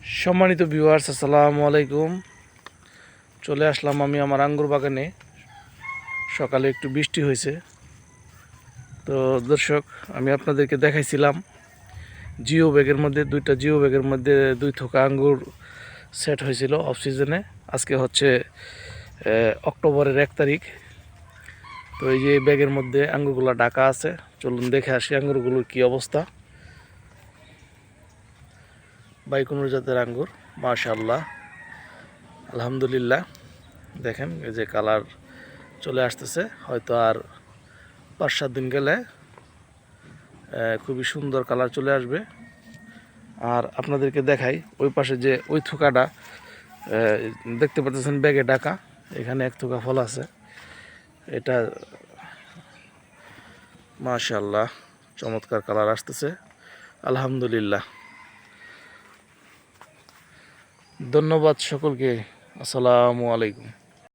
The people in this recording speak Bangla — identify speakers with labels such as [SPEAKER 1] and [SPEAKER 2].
[SPEAKER 1] সম্মানিত ভিউয়ার্স, আসসালামু আলাইকুম। চলে আসলাম আমি আমার আঙ্গুর বাগানে। সকালে একটু বৃষ্টি হয়েছে, তো দর্শক আমি আপনাদেরকে দেখাইছিলাম জিও ব্যাগের মধ্যে দুই থোকা আঙ্গুর সেট হয়েছিল অফ সিজনে। আজকে হচ্ছে অক্টোবরের 1 তারিখ। তো এই যে ব্যাগের মধ্যে আঙ্গুরগুলো ঢাকা আছে, চলুন দেখে আসি আঙ্গুরগুলোর কী অবস্থা। বাইকুনুর জাতের আঙ্গুর, মাশাআল্লাহ, আলহামদুলিল্লাহ। দেখেন এই যে কালার চলে আসতেছে, হয়তো আর 5-7 দিন গেলে খুবই সুন্দর কালার চলে আসবে। আর আপনাদেরকে দেখাই ওই পাশে যে ওই থোকাটা দেখতে পাচ্ছেন ব্যাগে ঢাকা, এখানে এক থোকা ফল আছে। এটা মাশাআল্লাহ চমৎকার কালার আসতেছে, আলহামদুলিল্লাহ। ধন্যবাদ সকলকে, আসসালামু আলাইকুম।